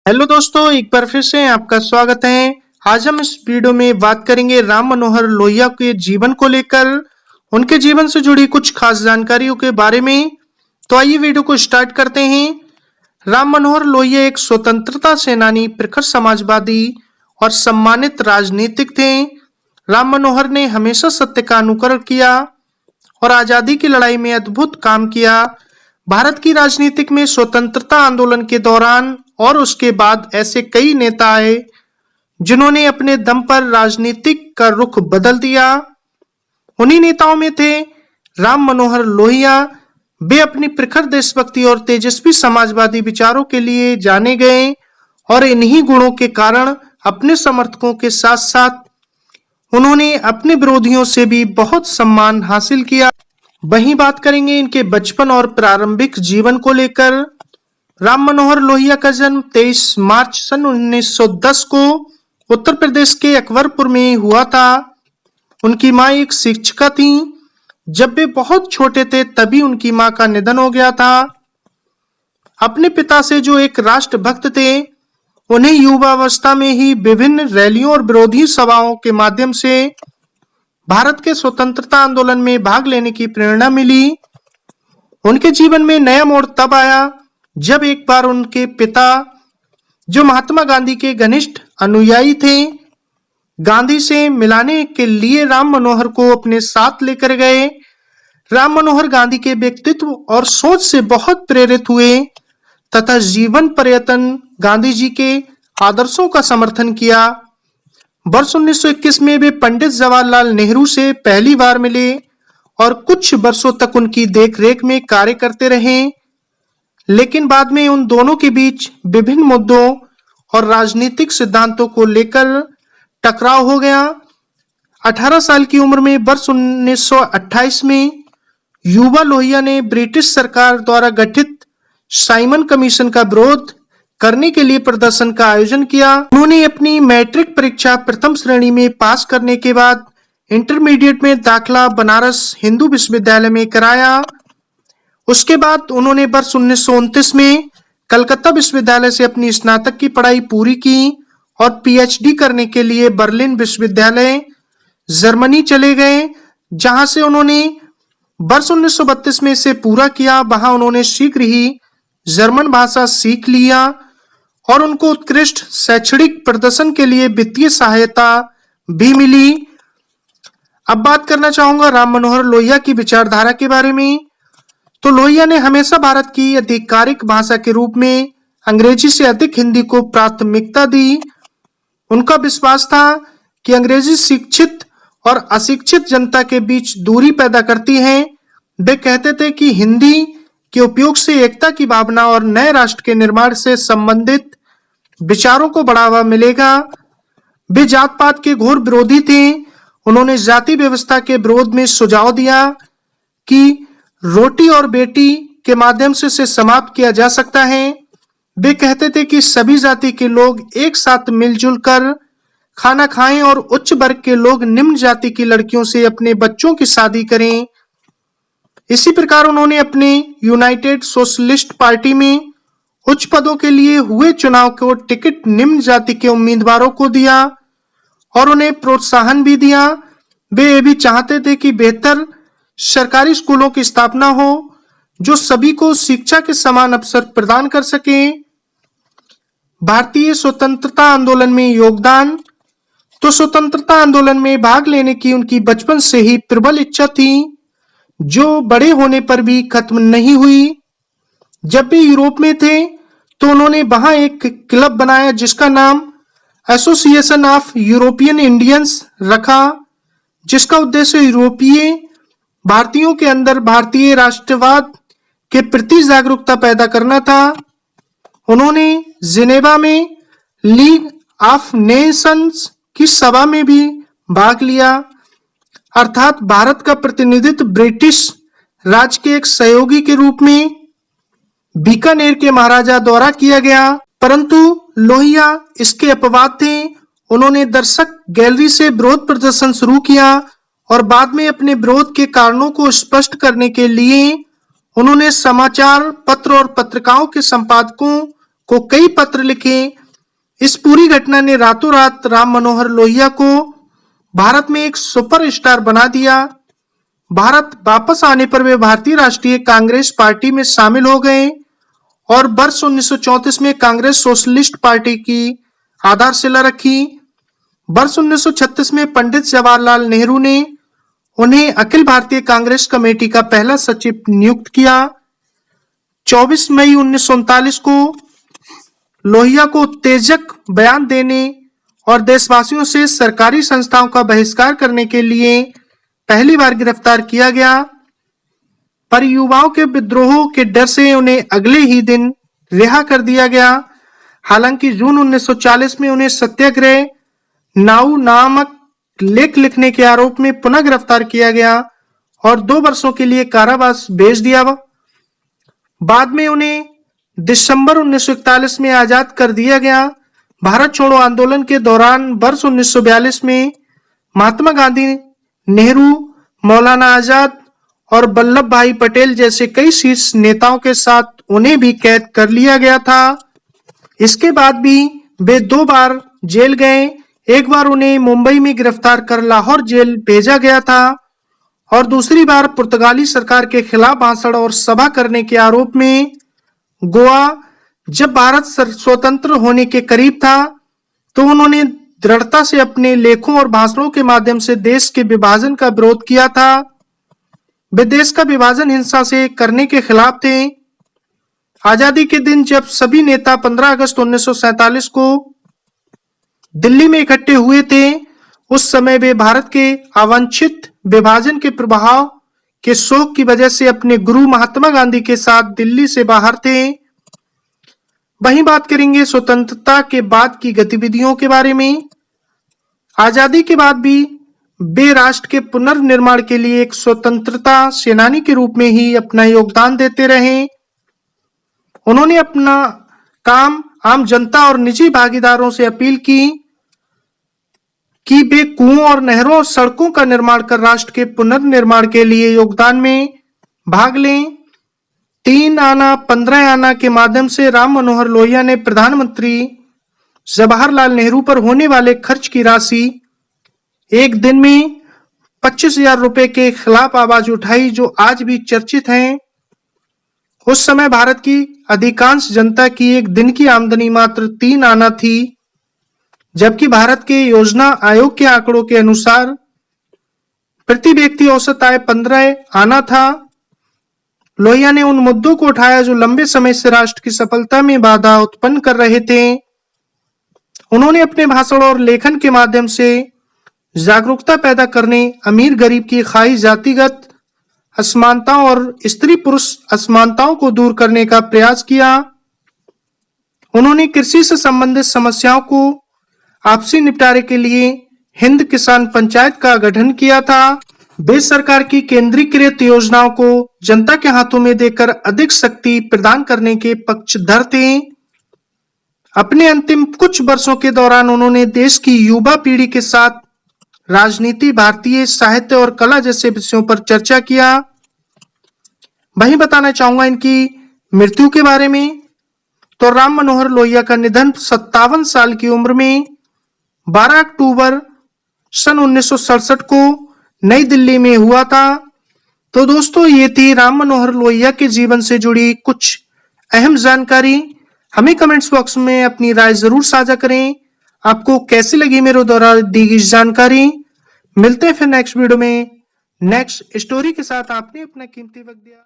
Hello दोस्तों, एक बार फिर से आपका स्वागत है। आज हम इस वीडियो में बात करेंगे राम मनोहर लोहिया के जीवन को लेकर, उनके जीवन से जुड़ी कुछ खास जानकारियों के बारे में। तो आइए वीडियो को स्टार्ट करते हैं। राम मनोहर लोहिया एक स्वतंत्रता सेनानी, प्रखर समाजवादी और सम्मानित राजनीतिक थे। राम मनोहर ने हमेशा सत्य का अनुकरण किया और आजादी की लड़ाई में अद्भुत काम किया। भारत की राजनीतिक में स्वतंत्रता आंदोलन के दौरान और उसके बाद ऐसे कई नेता आए जिन्होंने अपने दम पर राजनीतिक का रुख बदल दिया। उन्हीं नेताओं में थे राम मनोहर लोहिया। वे अपनी प्रखर देशभक्ति और तेजस्वी समाजवादी विचारों के लिए जाने गए और इन्हीं गुणों के कारण अपने समर्थकों के साथ साथ उन्होंने अपने विरोधियों से भी बहुत सम्मान हासिल किया। वहीं बात करेंगे इनके बचपन और प्रारंभिक जीवन को लेकर। राम मनोहर लोहिया का जन्म 23 मार्च सन 1910 को उत्तर प्रदेश के अकबरपुर में हुआ था। उनकी मां एक शिक्षिका थी। जब वे बहुत छोटे थे तभी उनकी मां का निधन हो गया था। अपने पिता से जो एक राष्ट्रभक्त थे, उन्हें युवावस्था में ही विभिन्न रैलियों और विरोधी सभाओं के माध्यम से भारत के स्वतंत्रता आंदोलन में भाग लेने की प्रेरणा मिली। उनके जीवन में नया मोड़ तब आया जब एक बार उनके पिता, जो महात्मा गांधी के घनिष्ठ अनुयायी थे, गांधी से मिलाने के लिए राम मनोहर को अपने साथ लेकर गए। राम मनोहर गांधी के व्यक्तित्व और सोच से बहुत प्रेरित हुए तथा जीवन पर्यटन गांधी जी के आदर्शों का समर्थन किया। वर्ष 1921 में वे पंडित जवाहरलाल नेहरू से पहली बार मिले और कुछ वर्षों तक उनकी देखरेख में कार्य करते रहे, लेकिन बाद में उन दोनों के बीच विभिन्न मुद्दों और राजनीतिक सिद्धांतों को लेकर टकराव हो गया। 18 साल की उम्र में वर्ष 1928 में युवा लोहिया ने ब्रिटिश सरकार द्वारा गठित साइमन कमीशन का विरोध करने के लिए प्रदर्शन का आयोजन किया। उन्होंने अपनी मैट्रिक परीक्षा प्रथम श्रेणी में पास करने के बाद इंटरमीडिएट में दाखिला बनारस हिंदू विश्वविद्यालय में कराया। उसके बाद उन्होंने वर्ष 1929 में कलकत्ता विश्वविद्यालय से अपनी स्नातक की पढ़ाई पूरी की और पीएचडी करने के लिए बर्लिन विश्वविद्यालय जर्मनी चले गए, जहां से उन्होंने वर्ष 1932 में इसे पूरा किया। वहां उन्होंने शीघ्र ही जर्मन भाषा सीख लिया और उनको उत्कृष्ट शैक्षणिक प्रदर्शन के लिए वित्तीय सहायता भी मिली। अब बात करना चाहूंगा राम मनोहर लोहिया की विचारधारा के बारे में। तो लोहिया ने हमेशा भारत की आधिकारिक भाषा के रूप में अंग्रेजी से अधिक हिंदी को प्राथमिकता दी। उनका विश्वास था कि अंग्रेजी शिक्षित और अशिक्षित जनता के बीच दूरी पैदा करती है। वे कहते थे कि हिंदी के उपयोग से एकता की भावना और नए राष्ट्र के निर्माण से संबंधित विचारों को बढ़ावा मिलेगा। वे जात पात के घोर विरोधी थे। उन्होंने जाति व्यवस्था के विरोध में सुझाव दिया कि रोटी और बेटी के माध्यम से इसे समाप्त किया जा सकता है। वे कहते थे कि सभी जाति के लोग एक साथ मिलजुल कर खाना खाएं और उच्च वर्ग के लोग निम्न जाति की लड़कियों से अपने बच्चों की शादी करें। इसी प्रकार उन्होंने अपने यूनाइटेड सोशलिस्ट पार्टी में उच्च पदों के लिए हुए चुनाव को टिकट निम्न जाति के उम्मीदवारों को दिया और उन्हें प्रोत्साहन भी दिया। वे ये भी चाहते थे कि बेहतर सरकारी स्कूलों की स्थापना हो जो सभी को शिक्षा के समान अवसर प्रदान कर सके। भारतीय स्वतंत्रता आंदोलन में योगदान। तो स्वतंत्रता आंदोलन में भाग लेने की उनकी बचपन से ही प्रबल इच्छा थी, जो बड़े होने पर भी खत्म नहीं हुई। जब वे यूरोप में थे तो उन्होंने वहां एक क्लब बनाया जिसका नाम एसोसिएशन ऑफ यूरोपियन इंडियंस रखा, जिसका उद्देश्य यूरोपीय भारतीयों के अंदर भारतीय राष्ट्रवाद के प्रति जागरूकता पैदा करना था। उन्होंने जिनेवा में लीग ऑफ नेशंस की सभा में भी भाग लिया, अर्थात भारत का प्रतिनिधित्व ब्रिटिश राज के एक सहयोगी के रूप में बीकानेर के महाराजा द्वारा किया गया। परंतु लोहिया इसके अपवाद थे। उन्होंने दर्शक गैलरी से विरोध प्रदर्शन शुरू किया और बाद में अपने विरोध के कारणों को स्पष्ट करने के लिए उन्होंने समाचार पत्र और पत्रिकाओं के संपादकों को कई पत्र लिखे। इस पूरी घटना ने रातों रात राम मनोहर लोहिया को भारत में एक सुपरस्टार बना दिया। भारत वापस आने पर वे भारतीय राष्ट्रीय कांग्रेस पार्टी में शामिल हो गए और वर्ष 1934 में कांग्रेस सोशलिस्ट पार्टी की आधारशिला रखी। वर्ष 1936 में पंडित जवाहरलाल नेहरू ने उन्हें अखिल भारतीय कांग्रेस कमेटी का पहला सचिव नियुक्त किया। 24 मई 1939 को लोहिया को उत्तेजक बयान देने और देशवासियों से सरकारी संस्थाओं का बहिष्कार करने के लिए पहली बार गिरफ्तार किया गया, पर युवाओं के विद्रोह के डर से उन्हें अगले ही दिन रिहा कर दिया गया। हालांकि जून 1940 में उन्हें सत्याग्रह नाऊ नामक लेख लिखने के आरोप में पुनः गिरफ्तार किया गया और 2 वर्षों के लिए कारावास भेज दिया। बाद में उन्हें दिसंबर 1941 में आजाद कर दिया गया। भारत छोड़ो आंदोलन के दौरान वर्ष 1942 में महात्मा गांधी, नेहरू, मौलाना आजाद और वल्लभ भाई पटेल जैसे कई शीर्ष नेताओं के साथ उन्हें भी कैद कर लिया गया था। इसके बाद भी वे 2 बार जेल गए। एक बार उन्हें मुंबई में गिरफ्तार कर लाहौर जेल भेजा गया था और दूसरी बार पुर्तगाली सरकार के खिलाफ भाषण और सभा करने के आरोप में गोवा। जब भारत स्वतंत्र होने के करीब था तो उन्होंने दृढ़ता से अपने लेखों और भाषणों के माध्यम से देश के विभाजन का विरोध किया था। वे देश का विभाजन हिंसा से करने के खिलाफ थे। आजादी के दिन जब सभी नेता 15 अगस्त 1947 को दिल्ली में इकट्ठे हुए थे, उस समय वे भारत के अवांछित विभाजन के प्रभाव के शोक की वजह से अपने गुरु महात्मा गांधी के साथ दिल्ली से बाहर थे। वहीं बात करेंगे स्वतंत्रता के बाद की गतिविधियों के बारे में। आजादी के बाद भी वे राष्ट्र के पुनर्निर्माण के लिए एक स्वतंत्रता सेनानी के रूप में ही अपना योगदान देते रहे। उन्होंने अपना काम आम जनता और निजी भागीदारों से अपील की कि वे कुओं और नहरों और सड़कों का निर्माण कर राष्ट्र के पुनर्निर्माण के लिए योगदान में भाग लें। 3 आना 15 आना के माध्यम से राम मनोहर लोहिया ने प्रधानमंत्री जवाहरलाल नेहरू पर होने वाले खर्च की राशि एक दिन में 25,000 रुपए के खिलाफ आवाज उठाई, जो आज भी चर्चित हैं। उस समय भारत की अधिकांश जनता की एक दिन की आमदनी मात्र 3 आना थी, जबकि भारत के योजना आयोग के आंकड़ों के अनुसार प्रति व्यक्ति औसत आय 15 आना था। लोहिया ने उन मुद्दों को उठाया जो लंबे समय से राष्ट्र की सफलता में बाधा उत्पन्न कर रहे थे। उन्होंने अपने भाषण और लेखन के माध्यम से जागरूकता पैदा करने, अमीर गरीब की खाई जातिगत असमानताओं और स्त्री पुरुष असमानताओं को दूर करने का प्रयास किया। उन्होंने कृषि से संबंधित समस्याओं को आपसी निपटारे के लिए हिंद किसान पंचायत का गठन किया था। वे सरकार की केंद्रीकृत योजनाओं को जनता के हाथों में देकर अधिक शक्ति प्रदान करने के पक्षधर थे। अपने अंतिम कुछ वर्षों के दौरान उन्होंने देश की युवा पीढ़ी के साथ राजनीति, भारतीय साहित्य और कला जैसे विषयों पर चर्चा किया। वहीं बताना चाहूंगा इनकी मृत्यु के बारे में। तो राम मनोहर लोहिया का निधन 57 साल की उम्र में 12 अक्टूबर सन 1967 को नई दिल्ली में हुआ था। तो दोस्तों, ये थी राम मनोहर लोहिया के जीवन से जुड़ी कुछ अहम जानकारी। हमें कमेंट्स बॉक्स में अपनी राय जरूर साझा करें। आपको कैसी लगी मेरे द्वारा दी गई जानकारी। मिलते हैं फिर नेक्स्ट वीडियो में नेक्स्ट स्टोरी के साथ। आपने अपना कीमती वक्त दिया।